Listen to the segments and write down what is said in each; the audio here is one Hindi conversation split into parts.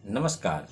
नमस्कार।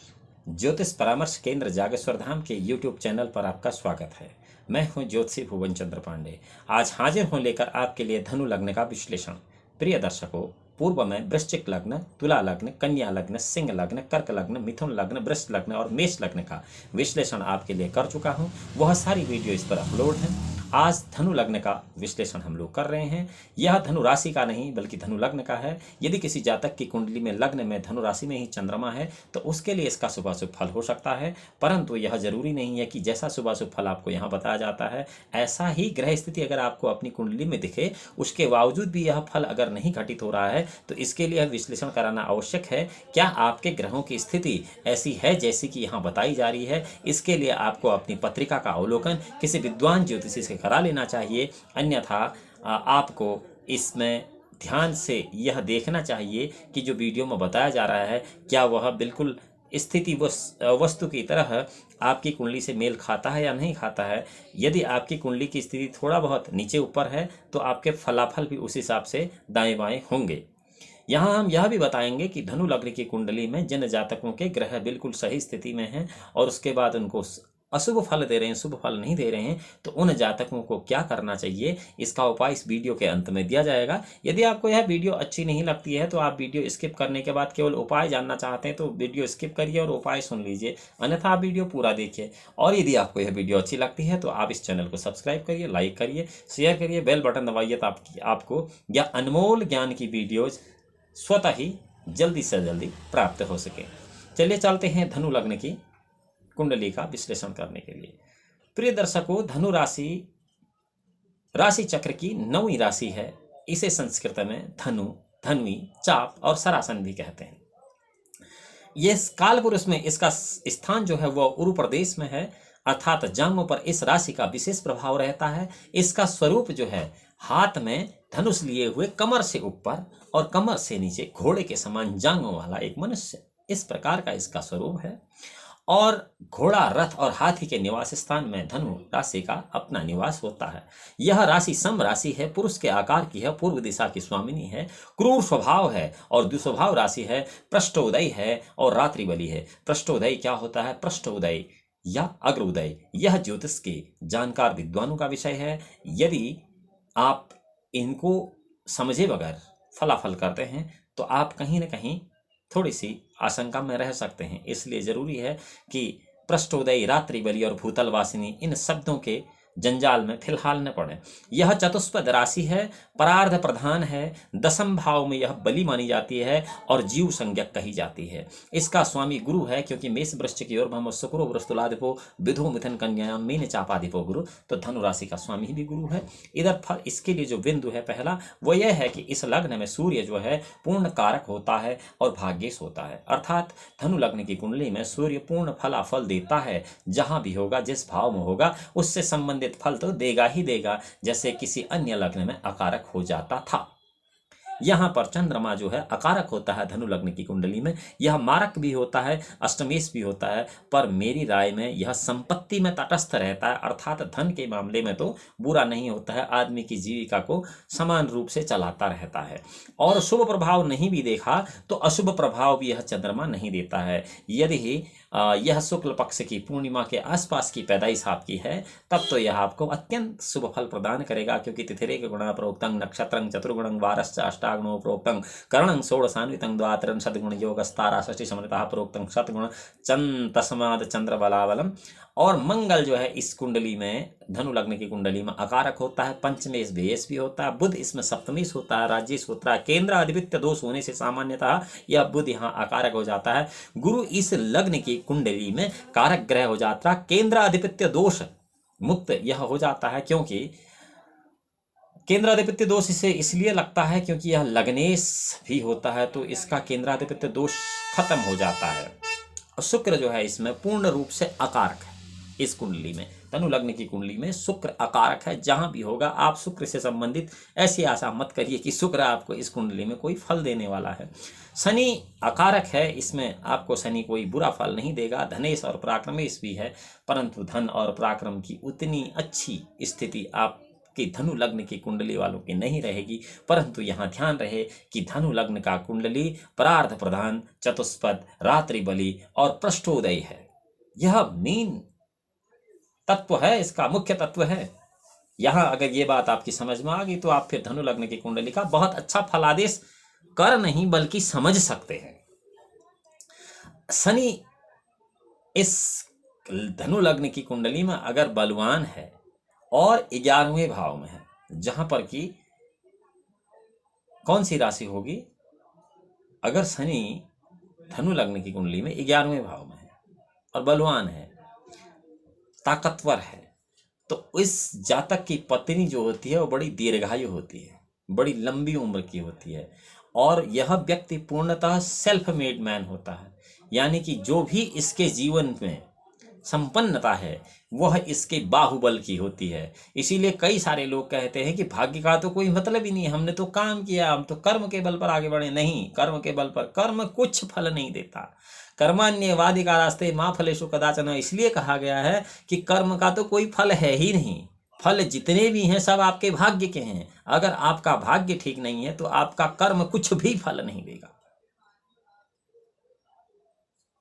ज्योतिष परामर्श केंद्र जागेश्वर धाम के YouTube चैनल पर आपका स्वागत है। मैं हूं ज्योतिषी भुवन चंद्र पांडे। आज हाजिर हूं लेकर आपके लिए धनु लग्न का विश्लेषण। प्रिय दर्शकों, पूर्व में वृश्चिक लग्न, तुला लग्न, कन्या लग्न, सिंह लग्न, कर्क लग्न, मिथुन लग्न, वृष लग्न और मेष लग्न का विश्लेषण आपके लिए कर चुका हूं। वह सारी वीडियो इस पर अपलोड है। आज धनु लग्न का विश्लेषण हम लोग कर रहे हैं। यह धनु राशि का नहीं बल्कि धनु लग्न का है। यदि किसी जातक की कुंडली में लग्न में धनु राशि में ही चंद्रमा है तो उसके लिए इसका शुभाशुभ फल हो सकता है, परंतु यह जरूरी नहीं है कि जैसा शुभाशुभ फल आपको यहाँ बताया जाता है ऐसा ही ग्रह स्थिति अगर आपको अपनी कुंडली में दिखे, उसके बावजूद भी यह फल अगर नहीं घटित हो रहा है तो इसके लिए विश्लेषण कराना आवश्यक है। क्या आपके ग्रहों की स्थिति ऐसी है जैसी कि यहाँ बताई जा रही है? इसके लिए आपको अपनी पत्रिका का अवलोकन किसी विद्वान ज्योतिषी से करा लेना चाहिए, अन्यथा आपको इसमें ध्यान से यह देखना चाहिए कि जो वीडियो में बताया जा रहा है क्या वह बिल्कुल स्थिति वस्तु की तरह आपकी कुंडली से मेल खाता है या नहीं खाता है। यदि आपकी कुंडली की स्थिति थोड़ा बहुत नीचे ऊपर है तो आपके फलाफल भी उस हिसाब से दाएं बाएं होंगे। यहाँ हम यह भी बताएंगे कि धनु लग्न की कुंडली में जिन जातकों के ग्रह बिल्कुल सही स्थिति में हैं और उसके बाद उनको अशुभ फल दे रहे हैं, शुभ फल नहीं दे रहे हैं, तो उन जातकों को क्या करना चाहिए, इसका उपाय इस वीडियो के अंत में दिया जाएगा। यदि आपको यह वीडियो अच्छी नहीं लगती है तो आप वीडियो स्किप करने के बाद केवल उपाय जानना चाहते हैं तो वीडियो स्किप करिए और उपाय सुन लीजिए, अन्यथा आप वीडियो पूरा देखिए। और यदि आपको यह वीडियो अच्छी लगती है तो आप इस चैनल को सब्सक्राइब करिए, लाइक करिए, शेयर करिए, बेल बटन दबाइए ताकि आपको यह अनमोल ज्ञान की वीडियोज स्वतः ही जल्दी से जल्दी प्राप्त हो सके। चलिए चलते हैं धनु लग्न की कुंडली का विश्लेषण करने के लिए। प्रिय दर्शकों, धनु राशि राशि चक्र की 9वीं राशि है। इसे संस्कृत में धनु, धन्वी, चाप और सरासन भी कहते हैं। ये काल पुरुष में इसका स्थान जो है वह उरु प्रदेश में है, अर्थात जांघों पर इस राशि का विशेष प्रभाव रहता है। इसका स्वरूप जो है हाथ में धनुष लिए हुए, कमर से ऊपर और कमर से नीचे घोड़े के समान जांघों वाला एक मनुष्य, इस प्रकार का इसका स्वरूप है। और घोड़ा, रथ और हाथी के निवास स्थान में धनु राशि का अपना निवास होता है। यह राशि सम राशि है, पुरुष के आकार की है, पूर्व दिशा की स्वामिनी है, क्रूर स्वभाव है और दुस्वभाव राशि है, पृष्ठोदय है और रात्रि बलि है। पृष्ठोदय क्या होता है? पृष्ठोदय या अग्रोदय यह ज्योतिष के जानकार विद्वानों का विषय है। यदि आप इनको समझे बगैर फलाफल करते हैं तो आप कहीं ना कहीं थोड़ी सी आशंका में रह सकते हैं। इसलिए जरूरी है कि पृष्ठोदय, रात्रि बलि और भूतल वासिनी इन शब्दों के जंजाल में फिलहाल न पड़े। यह चतुष्पद राशि है, परार्ध प्रधान है, दशम भाव में यह बलि मानी जाती है और जीव संज्ञक कही जाती है। इसका स्वामी गुरु है, क्योंकि मेष वृश्चिक योर्भम शुक्रो वृषतुलाधिपो विधु मिथुन कन्या मीन चापाधिपो गुरु, तो धनु राशि का स्वामी भी गुरु है। इधर इसके लिए जो बिंदु है पहला वो यह है कि इस लग्न में सूर्य जो है पूर्ण कारक होता है और भाग्येश होता है, अर्थात धनु लग्न की कुंडली में सूर्य पूर्ण फलाफल देता है। जहां भी होगा, जिस भाव में होगा, उससे संबंधित फल तो देगा ही देगा, जैसे किसी अन्य लग्न में अकारक हो जाता था। यहाँ पर चंद्रमा जो है अकारक होता है धनु लग्न की कुंडली में, यह मारक भी होता है, अष्टमेश भी होता है, पर मेरी राय में यह संपत्ति में तटस्थ रहता है, अर्थात धन के मामले में तो बुरा नहीं होता है, आदमी की जीविका को समान रूप से चलाता रहता है। और शुभ प्रभाव नहीं भी देखा तो अशुभ प्रभाव भी यह चंद्रमा नहीं देता है। यदि यह शुक्ल पक्ष की पूर्णिमा के आसपास की पैदाइश आपकी है तब तो यह आपको अत्यंत शुभ फल प्रदान करेगा, क्योंकि तिथिरे के गुणा प्रोक्तं नक्षत्रं चतुर्गुणं वारश्च अष्टागुणो प्रोक्तं करणं षोडशान्वितं द्वातरं सद्गुण योगस्तारा षष्ठी समृतः प्रोक्तं सतगुण तस्माद चंद्र बलाबलम। और मंगल जो है इस कुंडली में, धनु लग्न की कुंडली में अकारक होता है, पंचमेश व्ययेश भी होता है, बुध इसमें सप्तमेश होता है, राज्येश होता है। केंद्र अधिपत्य दोष होने से सामान्यतः यह बुध यहाँ अकारक हो जाता है। गुरु इस लग्न की कुंडली में कारक ग्रह हो जाता है, केंद्र अधिपत्य दोष मुक्त यह हो जाता है, क्योंकि केंद्राधिपत्य दोष इसे इसलिए लगता है क्योंकि यह लग्नेश भी होता है, तो इसका केंद्राधिपत्य दोष खत्म हो जाता है। और शुक्र जो है इसमें पूर्ण रूप से अकारक है। इस कुंडली में, धनु लग्न की कुंडली में शुक्र अकारक है। जहां भी होगा आप शुक्र से संबंधित ऐसी आशा मत करिए कि शुक्र आपको इस कुंडली में कोई फल देने वाला है। शनि अकारक है, इसमें आपको शनि कोई बुरा फल नहीं देगा। धनेश और पराक्रमेश भी है, परंतु धन और पराक्रम की उतनी अच्छी स्थिति आप आपकी धनु लग्न की कुंडली वालों की नहीं रहेगी, परंतु यहाँ ध्यान रहे कि धनु लग्न का कुंडली परार्ध प्रधान, चतुष्पद, रात्रि बलि और पृष्ठोदय है। यह मेन तत्व है, इसका मुख्य तत्व है। यहां अगर ये बात आपकी समझ में आ गई तो आप फिर धनु लग्न की कुंडली का बहुत अच्छा फलादेश कर नहीं बल्कि समझ सकते हैं। शनि इस धनु लग्न की कुंडली में अगर बलवान है और 11वें भाव में है, जहां पर कि कौन सी राशि होगी, अगर शनि धनु लग्न की कुंडली में 11वें भाव में है और बलवान है, ताकतवर है, तो इस जातक की पत्नी जो होती है वो बड़ी दीर्घायु होती है, बड़ी लंबी उम्र की होती है, और यह व्यक्ति पूर्णतः सेल्फ मेड मैन होता है। यानी कि जो भी इसके जीवन में संपन्नता है वह इसके बाहुबल की होती है। इसीलिए कई सारे लोग कहते हैं कि भाग्य का तो कोई मतलब ही नहीं है, हमने तो काम किया, हम तो कर्म के बल पर आगे बढ़े। नहीं, कर्म के बल पर कर्म कुछ फल नहीं देता। कर्मान्यवादी का रास्ते माँ फलेषु कदाचन, इसलिए कहा गया है कि कर्म का तो कोई फल है ही नहीं। फल जितने भी हैं सब आपके भाग्य के हैं। अगर आपका भाग्य ठीक नहीं है तो आपका कर्म कुछ भी फल नहीं देगा।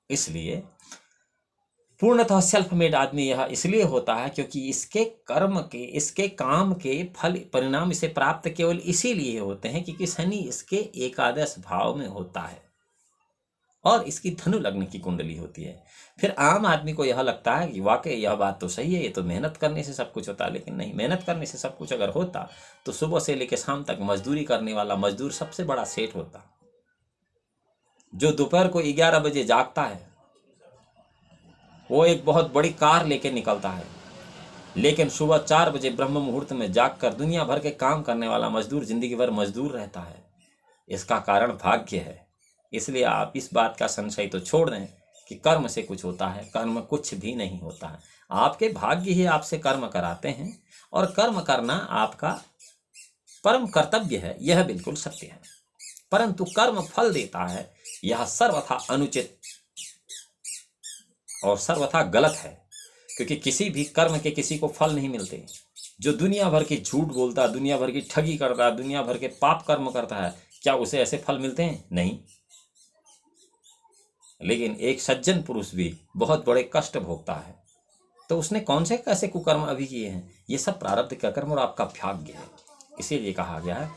इसलिए पूर्णतः सेल्फ मेड आदमी यह इसलिए होता है क्योंकि इसके कर्म के, इसके काम के फल परिणाम इसे प्राप्त केवल इसीलिए होते हैं क्योंकि शनि इसके एकादश भाव में होता है और इसकी धनु लग्न की कुंडली होती है। फिर आम आदमी को यह लगता है कि वाकई यह बात तो सही है, ये तो मेहनत करने से सब कुछ होता है। लेकिन नहीं, मेहनत करने से सब कुछ अगर होता तो सुबह से लेकर शाम तक मजदूरी करने वाला मजदूर सबसे बड़ा सेठ होता। जो दोपहर को 11 बजे जागता है वो एक बहुत बड़ी कार लेके निकलता है, लेकिन सुबह 4 बजे ब्रह्म मुहूर्त में जागकर दुनिया भर के काम करने वाला मजदूर जिंदगी भर मजदूर रहता है। इसका कारण भाग्य है। इसलिए आप इस बात का संशय तो छोड़ दें कि कर्म से कुछ होता है। कर्म कुछ भी नहीं होता है। आपके भाग्य ही आपसे कर्म कराते हैं और कर्म करना आपका परम कर्तव्य है, यह बिल्कुल सत्य है। परंतु कर्म फल देता है यह सर्वथा अनुचित और सर्वथा गलत है, क्योंकि किसी भी कर्म के किसी को फल नहीं मिलते। जो दुनिया भर की झूठ बोलता है, दुनिया भर की ठगी करता है, दुनिया भर के पाप कर्म करता है, क्या उसे ऐसे फल मिलते हैं? नहीं। लेकिन एक सज्जन पुरुष भी बहुत बड़े कष्ट भोगता है, तो उसने कौन से कैसे कुकर्म अभी किए हैं? ये सब प्रारब्ध का कर्म और आपका भाग्य है। इसीलिए कहा गया है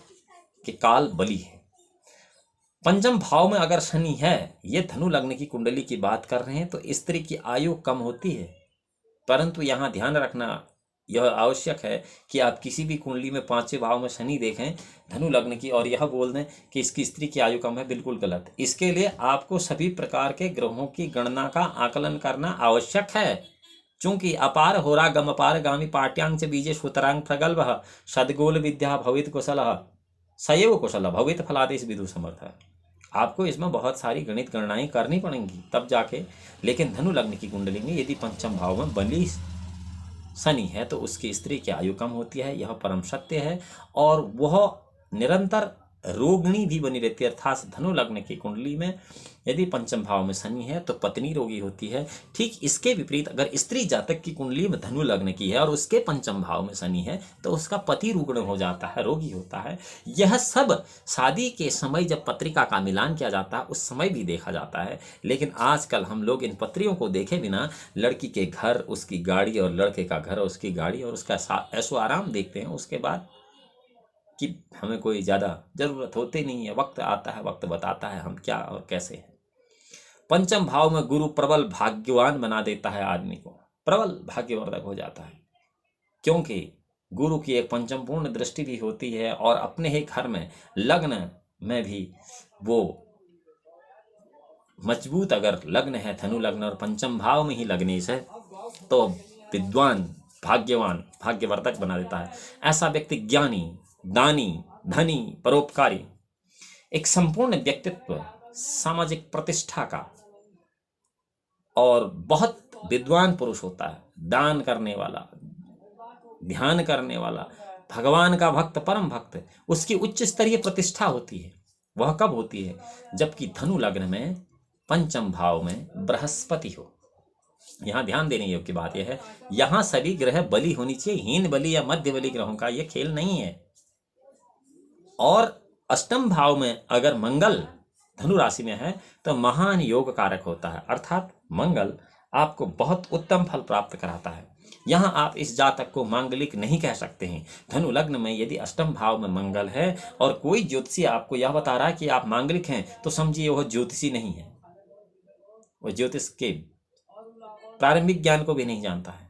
कि काल बली है। पंचम भाव में अगर शनि है, ये धनु लग्न की कुंडली की बात कर रहे हैं, तो स्त्री की आयु कम होती है। परंतु यहाँ ध्यान रखना यह आवश्यक है कि आप किसी भी कुंडली में 5वें भाव में शनि देखें धनु लग्न की और यह बोल दें कि इसकी स्त्री की आयु कम है, बिल्कुल गलत। इसके लिए आपको सभी प्रकार के ग्रहों की गणना का आकलन करना आवश्यक है। चूंकि अपार होरा गम अपार गामी पाट्यांग च बीजे सुतरांग प्रगल्भ सदगोल विद्या भवित कुशल सयव कुशल भवित फलादेश विदु समर्थ। आपको इसमें बहुत सारी गणित गणनाएं करनी पड़ेंगी तब जाके। लेकिन धनु लग्न की कुंडली में यदि पंचम भाव में बली शनि है तो उसकी स्त्री की आयु कम होती है, यह परम सत्य है। और वह निरंतर रोगिणी भी बनी रहती है। अर्थात धनु लग्न की कुंडली में यदि पंचम भाव में शनि है तो पत्नी रोगी होती है। ठीक इसके विपरीत अगर स्त्री जातक की कुंडली में धनु लग्न की है और उसके पंचम भाव में शनि है तो उसका पति रुग्ण हो जाता है, रोगी होता है। यह सब शादी के समय जब पत्रिका का मिलान किया जाता है उस समय भी देखा जाता है। लेकिन आजकल हम लोग इन पत्रियों को देखे बिना लड़की के घर उसकी गाड़ी और लड़के का घर उसकी गाड़ी और उसका ऐशो आराम देखते हैं। उसके बाद कि हमें कोई ज़्यादा ज़रूरत होती नहीं है, वक्त आता है, वक्त बताता है हम क्या और कैसे हैं। पंचम भाव में गुरु प्रबल भाग्यवान बना देता है आदमी को, प्रबल भाग्यवर्धक हो जाता है, क्योंकि गुरु की एक पंचम पूर्ण दृष्टि भी होती है और अपने ही घर में लग्न में भी वो मजबूत अगर लग्न है धनु लग्न और पंचम भाव में ही लग्नेश है तो विद्वान भाग्यवान भाग्यवर्धक बना देता है। ऐसा व्यक्ति ज्ञानी, दानी, धनी, परोपकारी, एक संपूर्ण व्यक्तित्व, सामाजिक प्रतिष्ठा का और बहुत विद्वान पुरुष होता है। दान करने वाला, ध्यान करने वाला, भगवान का भक्त, परम भक्त, उसकी उच्च स्तरीय प्रतिष्ठा होती है। वह कब होती है? जबकि धनु लग्न में पंचम भाव में बृहस्पति हो। यहाँ ध्यान देने योग्य बात यह है, यहाँ सभी ग्रह बली होनी चाहिए, हीन बली या मध्य बली ग्रहों का यह खेल नहीं है। और अष्टम भाव में अगर मंगल धनु राशि में है तो महान योग कारक होता है, अर्थात मंगल आपको बहुत उत्तम फल प्राप्त कराता है। यहाँ आप इस जातक को मांगलिक नहीं कह सकते हैं। धनु लग्न में यदि अष्टम भाव में मंगल है और कोई ज्योतिषी आपको यह बता रहा है कि आप मांगलिक हैं, तो समझिए वह ज्योतिषी नहीं है, वह ज्योतिष के प्रारंभिक ज्ञान को भी नहीं जानता है।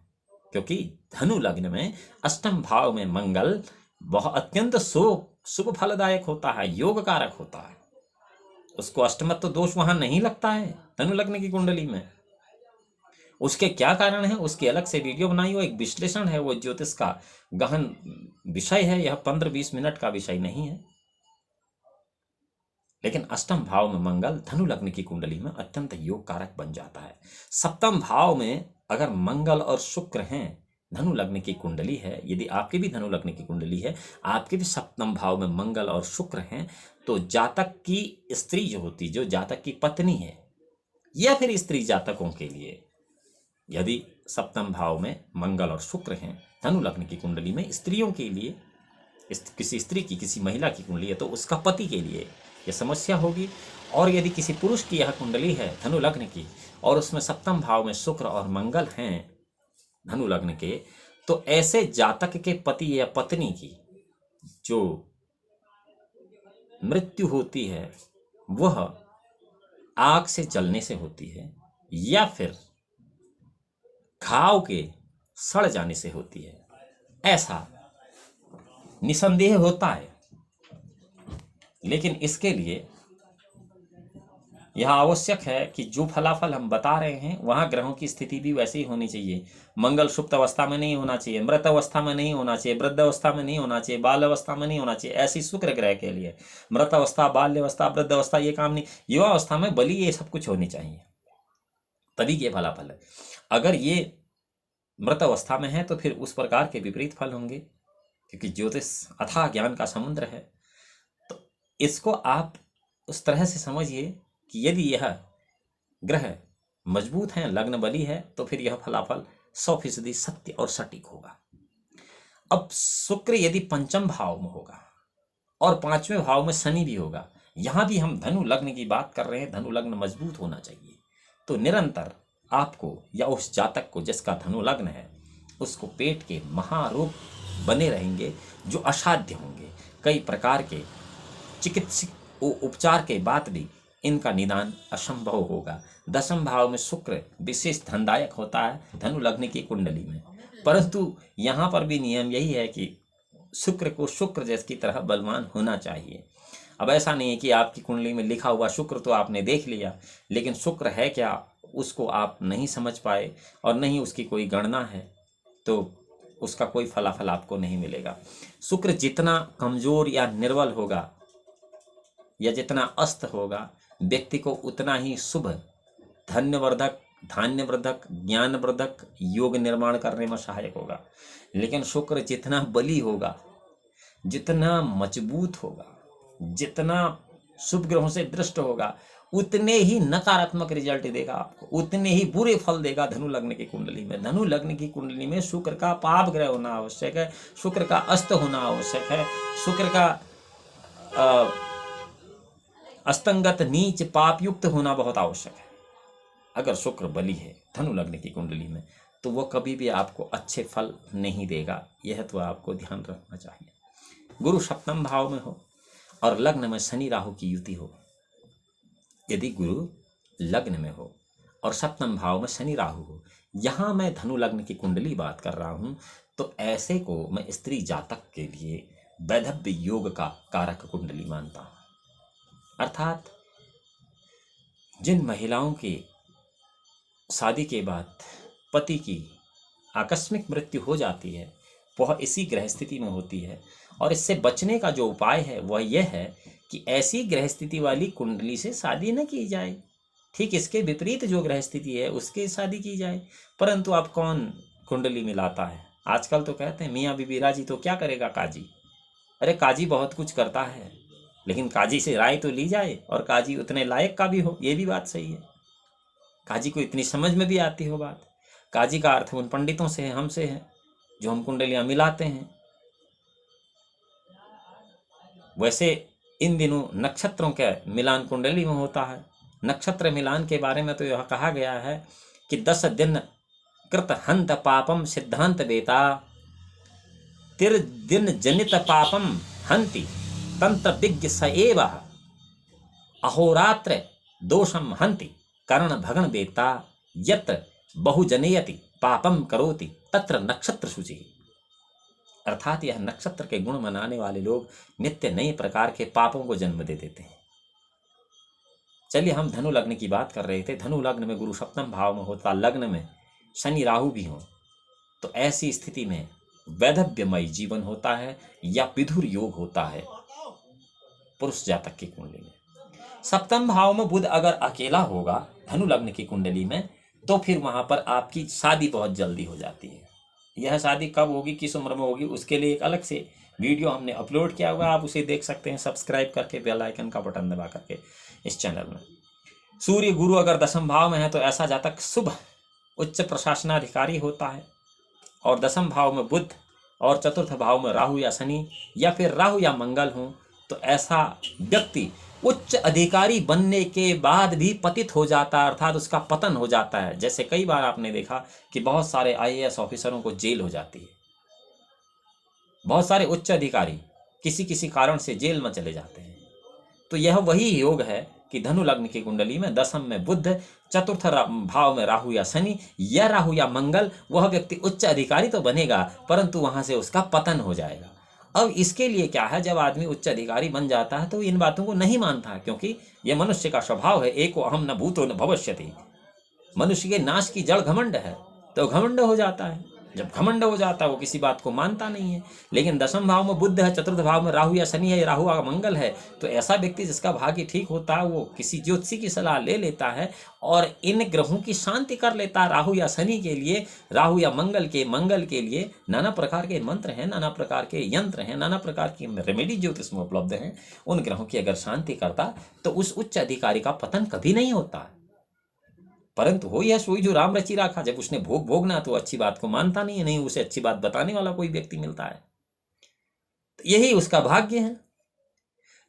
क्योंकि धनु लग्न में अष्टम भाव में मंगल बहुत अत्यंत शुभ फलदायक होता है, योग कारक होता है। उसको अष्टमत्व दोष वहां नहीं लगता है धनु लग्न की कुंडली में। उसके क्या कारण है, उसकी अलग से वीडियो बनाई हो, एक विश्लेषण है, वो ज्योतिष का गहन विषय है, यह 15-20 मिनट का विषय नहीं है। लेकिन अष्टम भाव में मंगल धनु लग्न की कुंडली में अत्यंत योग कारक बन जाता है। सप्तम भाव में अगर मंगल और शुक्र हैं, धनु लग्न की कुंडली है, यदि आपकी भी धनु लग्न की कुंडली है, आपके भी सप्तम भाव में मंगल और शुक्र हैं, तो जातक की स्त्री जो होती, जो जातक की पत्नी है, या फिर स्त्री जातकों के लिए यदि सप्तम भाव में मंगल और शुक्र हैं धनु लग्न की कुंडली में, स्त्रियों के लिए, किसी स्त्री की, किसी महिला की कुंडली है, तो उसका पति के लिए यह समस्या होगी। और यदि किसी पुरुष की यह कुंडली है धनु लग्न की और उसमें सप्तम भाव में शुक्र और मंगल हैं धनु लग्न के, तो ऐसे जातक के पति या पत्नी की जो मृत्यु होती है वह आग से जलने से होती है, या फिर घाव के सड़ जाने से होती है, ऐसा निसंदेह होता है। लेकिन इसके लिए यह आवश्यक है कि जो फलाफल हम बता रहे हैं वहां ग्रहों की स्थिति भी वैसी ही होनी चाहिए। मंगल सुप्त अवस्था में नहीं होना चाहिए, मृत अवस्था में नहीं होना चाहिए, वृद्ध अवस्था में नहीं होना चाहिए, बाल अवस्था में नहीं होना चाहिए। ऐसी शुक्र ग्रह के लिए मृत अवस्था, बाल्य अवस्था, वृद्ध अवस्था ये काम नहीं, युवा अवस्था में बलि, ये सब कुछ होनी चाहिए, तभी ये फलाफल है। अगर ये मृत अवस्था में है तो फिर उस प्रकार के विपरीत फल होंगे, क्योंकि ज्योतिष अथाह ज्ञान का समुद्र है। तो इसको आप उस तरह से समझिए कि यदि यह ग्रह मजबूत हैं, लग्न बली है, तो फिर यह फलाफल 100% सत्य और सटीक होगा। अब शुक्र यदि पंचम भाव में होगा और 5वें भाव में शनि भी होगा, यहां भी हम धनु लग्न की बात कर रहे हैं, धनु लग्न मजबूत होना चाहिए, तो निरंतर आपको या उस जातक को जिसका धनु लग्न है उसको पेट के महारोग बने रहेंगे जो असाध्य होंगे। कई प्रकार के चिकित्सक उपचार के बाद भी इनका निदान असंभव होगा। दशम भाव में शुक्र विशेष धनदायक होता है धनु लग्न की कुंडली में, परंतु यहाँ पर भी नियम यही है कि शुक्र को शुक्र जैसी तरह बलवान होना चाहिए। अब ऐसा नहीं है कि आपकी कुंडली में लिखा हुआ शुक्र तो आपने देख लिया, लेकिन शुक्र है क्या उसको आप नहीं समझ पाए और नहीं उसकी कोई गणना है, तो उसका कोई फलाफल आपको नहीं मिलेगा। शुक्र जितना कमजोर या निर्बल होगा या जितना अस्त होगा, व्यक्ति को उतना ही शुभ, धन्यवर्धक, धान्यवर्धक, ज्ञानवर्धक, योग निर्माण करने में सहायक होगा। लेकिन शुक्र जितना बली होगा, जितना मजबूत होगा, जितना शुभ ग्रहों से दृष्ट होगा, उतने ही नकारात्मक रिजल्ट देगा आपको, उतने ही बुरे फल देगा धनु लग्न की कुंडली में। धनु लग्न की कुंडली में शुक्र का पाप ग्रह होना आवश्यक है, शुक्र का अस्त होना आवश्यक है, शुक्र का अस्तंगत, नीच, पाप युक्त होना बहुत आवश्यक है। अगर शुक्र बली है धनु लग्न की कुंडली में तो वह कभी भी आपको अच्छे फल नहीं देगा, यह तो आपको ध्यान रखना चाहिए। गुरु सप्तम भाव में हो और लग्न में शनि राहु की युति हो, यदि गुरु लग्न में हो और सप्तम भाव में शनि राहु हो, यहाँ मैं धनु लग्न की कुंडली बात कर रहा हूँ, तो ऐसे को मैं स्त्री जातक के लिए वैधव्य योग का कारक कुंडली मानता हूँ। अर्थात जिन महिलाओं की शादी के बाद पति की आकस्मिक मृत्यु हो जाती है वह इसी ग्रह स्थिति में होती है, और इससे बचने का जो उपाय है वह यह है कि ऐसी ग्रह स्थिति वाली कुंडली से शादी न की जाए, ठीक इसके विपरीत जो ग्रह स्थिति है उसके शादी की जाए। परंतु अब कौन कुंडली मिलाता है? आजकल तो कहते हैं मियाँ बीबी राजी तो क्या करेगा काजी। अरे काजी बहुत कुछ करता है, लेकिन काजी से राय तो ली जाए और काजी उतने लायक का भी हो, ये भी बात सही है। काजी को इतनी समझ में भी आती हो बात। काजी का अर्थ उन पंडितों से है, हमसे है, जो हम कुंडलियां मिलाते हैं। वैसे इन दिनों नक्षत्रों के मिलान कुंडली में होता है। नक्षत्र मिलान के बारे में तो यह कहा गया है कि 10 दिन कृत हंत पापम सिद्धांत वेता, तिर दिन जनित पापम हंति तंत्र विज्ञ स एव, अहोरात्र दोषम हंति कर्ण भगन वेता, यत्र बहुजनयति पापम करोति तत्र नक्षत्र सूचि। अर्थात यह नक्षत्र के गुण मनाने वाले लोग नित्य नए प्रकार के पापों को जन्म दे देते हैं। चलिए, हम धनु लग्न की बात कर रहे थे। धनु लग्न में गुरु सप्तम भाव में होता, लग्न में शनि राहु भी हो, तो ऐसी स्थिति में वैधव्यमय जीवन होता है या विधुर योग होता है पुरुष जातक की कुंडली में। सप्तम भाव में बुध अगर अकेला होगा धनु लग्न की कुंडली में, तो फिर वहां पर आपकी शादी बहुत जल्दी हो जाती है। यह शादी कब होगी, किस उम्र में होगी, उसके लिए एक अलग से वीडियो हमने अपलोड किया हुआ है, आप उसे देख सकते हैं सब्सक्राइब करके, बेल आइकन का बटन दबा करके इस चैनल में। सूर्य गुरु अगर दशम भाव में है तो ऐसा जातक शुभ उच्च प्रशासनाधिकारी होता है, और दशम भाव में बुध और चतुर्थ भाव में राहु या शनि या फिर राहु या मंगल हो, तो ऐसा व्यक्ति उच्च अधिकारी बनने के बाद भी पतित हो जाता है, अर्थात उसका पतन हो जाता है। जैसे कई बार आपने देखा कि बहुत सारे आईएएस ऑफिसरों को जेल हो जाती है, बहुत सारे उच्च अधिकारी किसी किसी कारण से जेल में चले जाते हैं। तो यह वही योग है कि धनु लग्न की कुंडली में दशम में बुध, चतुर्थ भाव में राहु या शनि या राहु या मंगल, वह व्यक्ति उच्च अधिकारी तो बनेगा परंतु वहां से उसका पतन हो जाएगा। अब इसके लिए क्या है, जब आदमी उच्च अधिकारी बन जाता है तो इन बातों को नहीं मानता, क्योंकि यह मनुष्य का स्वभाव है। एको अहम न भूतो न भविष्यति। मनुष्य के नाश की जड़ घमंड है, तो घमंड हो जाता है। जब घमंड हो जाता है वो किसी बात को मानता नहीं है। लेकिन दशम भाव में बुध है, चतुर्थ भाव में राहु या शनि है, राहु या मंगल है, तो ऐसा व्यक्ति जिसका भाग्य ठीक होता है वो किसी ज्योतिषी की सलाह ले लेता है और इन ग्रहों की शांति कर लेता है। राहु या शनि के लिए, राहु या मंगल के लिए नाना प्रकार के मंत्र हैं, नाना प्रकार के यंत्र हैं, नाना प्रकार की रेमेडी ज्योतिष में उपलब्ध हैं। उन ग्रहों की अगर शांति करता तो उस उच्च अधिकारी का पतन कभी नहीं होता। परंतु हो यह सोई जो राम रची राखा, जब उसने भोगना तो अच्छी बात को मानता नहीं है, नहीं उसे अच्छी बात बताने वाला कोई व्यक्ति मिलता है, तो यही उसका भाग्य है।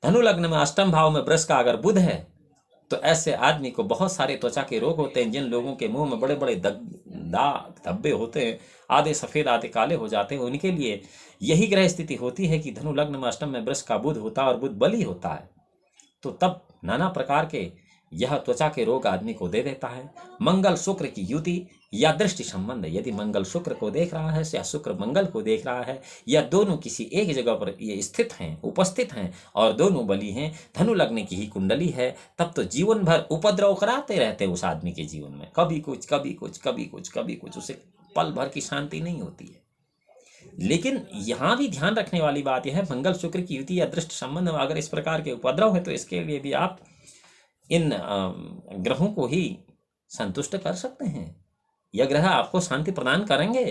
धनु लग्न में अष्टम भाव में वृष का अगर बुध है तो ऐसे आदमी को बहुत सारे त्वचा के रोग होते हैं। जिन लोगों के मुंह में बड़े बड़े दाग धब्बे होते हैं, आधे सफेद आधे काले हो जाते हैं, उनके लिए यही ग्रह स्थिति होती है कि धनु लग्न में अष्टम में वृष का बुध होता है और बुध बली होता है, तो तब नाना प्रकार के यह त्वचा के रोग आदमी को दे देता है। मंगल शुक्र की युति या दृष्टि संबंध, यदि मंगल शुक्र को देख रहा है या शुक्र मंगल को देख रहा है या दोनों किसी एक जगह पर ये स्थित हैं, उपस्थित हैं और दोनों बली हैं, धनु लग्न की ही कुंडली है, तब तो जीवन भर उपद्रव कराते रहते हैं उस आदमी के जीवन में। कभी कुछ कभी कुछ कभी कुछ कभी कुछ, उसे पल भर की शांति नहीं होती है। लेकिन यहाँ भी ध्यान रखने वाली बात यह है, मंगल शुक्र की युति या दृष्टि संबंध में अगर इस प्रकार के उपद्रव है तो इसके लिए भी आप इन ग्रहों को ही संतुष्ट कर सकते हैं। यह ग्रह आपको शांति प्रदान करेंगे,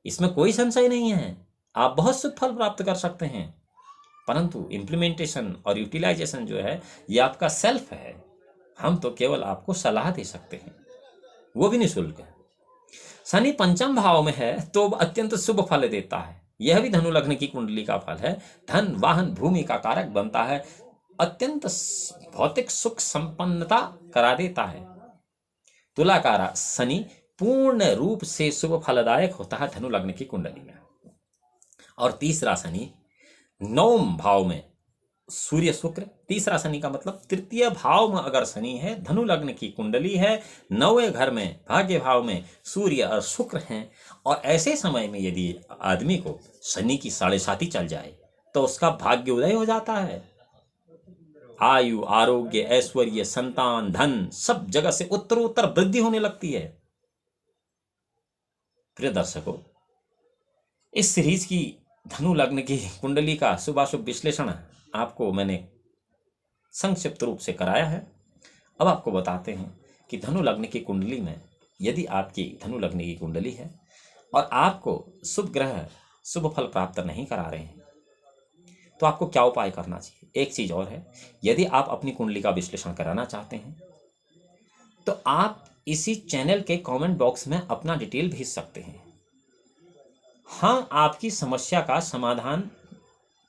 इसमें कोई संशय नहीं है। आप बहुत शुभ फल प्राप्त कर सकते हैं, परंतु इम्प्लीमेंटेशन और यूटिलाइजेशन जो है ये आपका सेल्फ है। हम तो केवल आपको सलाह दे सकते हैं, वो भी निःशुल्क है। शनि पंचम भाव में है तो अत्यंत शुभ फल देता है। यह भी धनु लग्न की कुंडली का फल है। धन वाहन भूमि का कारक बनता है, अत्यंत भौतिक सुख संपन्नता करा देता है। तुलाकारा शनि पूर्ण रूप से शुभ फलदायक होता है धनु लग्न की कुंडली में। और तीसरा शनि नवम भाव में सूर्य शुक्र, तीसरा शनि का मतलब तृतीय भाव में अगर शनि है, धनु लग्न की कुंडली है, नौवें घर में भाग्य भाव में सूर्य और शुक्र हैं, और ऐसे समय में यदि आदमी को शनि की 7.5 चल जाए तो उसका भाग्य उदय हो जाता है। आयु, आरोग्य, ऐश्वर्य, संतान, धन सब जगह से उत्तरोत्तर वृद्धि होने लगती है। प्रिय दर्शकों, इस सीरीज की धनु लग्न की कुंडली का शुभाशुभ विश्लेषण आपको मैंने संक्षिप्त रूप से कराया है। अब आपको बताते हैं कि धनु लग्न की कुंडली में यदि आपकी धनु लग्न की कुंडली है और आपको शुभ ग्रह शुभ फल प्राप्त नहीं करा रहे हैं तो आपको क्या उपाय करना चाहिए। एक चीज और है, यदि आप अपनी कुंडली का विश्लेषण कराना चाहते हैं तो आप इसी चैनल के कमेंट बॉक्स में अपना डिटेल भेज सकते हैं। हम आपकी समस्या का समाधान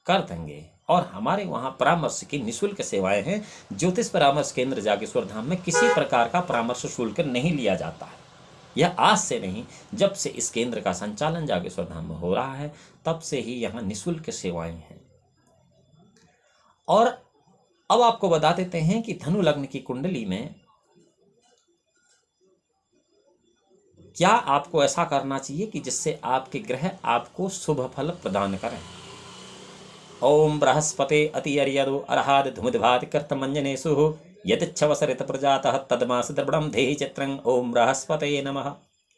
कर देंगे और हमारे वहाँ परामर्श की निःशुल्क सेवाएं हैं। ज्योतिष परामर्श केंद्र जागेश्वर धाम में किसी प्रकार का परामर्श शुल्क नहीं लिया जाता है। यह आज से नहीं, जब से इस केंद्र का संचालन जागेश्वर धाम में हो रहा है तब से ही यहाँ निःशुल्क सेवाएं हैं। और अब आपको बता देते हैं कि धनु लग्न की कुंडली में क्या आपको ऐसा करना चाहिए कि जिससे आपके ग्रह आपको शुभ फल प्रदान करें। ओम बृहस्पते अतियर्यदो अर्हाद धूमद्भाति कर्तमंजनेषु यतिच्छवसरित प्रजातः तदमास द्रविणं देहि चित्रं। ओम बृहस्पते नमः।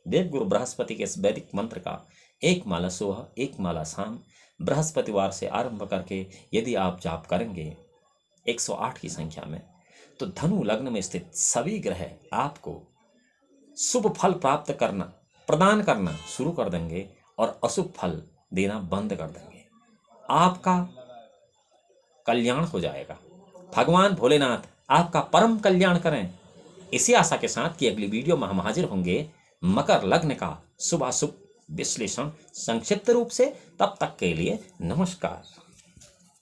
देवगुरु बृहस्पति के इस वैदिक मंत्र का एक माला सुबह, एक माला शाम, बृहस्पतिवार से आरंभ करके यदि आप जाप करेंगे 108 की संख्या में, तो धनु लग्न में स्थित सभी ग्रह आपको शुभ फल प्राप्त करना, प्रदान करना शुरू कर देंगे और अशुभ फल देना बंद कर देंगे। आपका कल्याण हो जाएगा। भगवान भोलेनाथ आपका परम कल्याण करें। इसी आशा के साथ कि अगली वीडियो में हम हाजिर होंगे मकर लग्न का शुभाशुभ विश्लेषण संक्षिप्त रूप से। तब तक के लिए नमस्कार।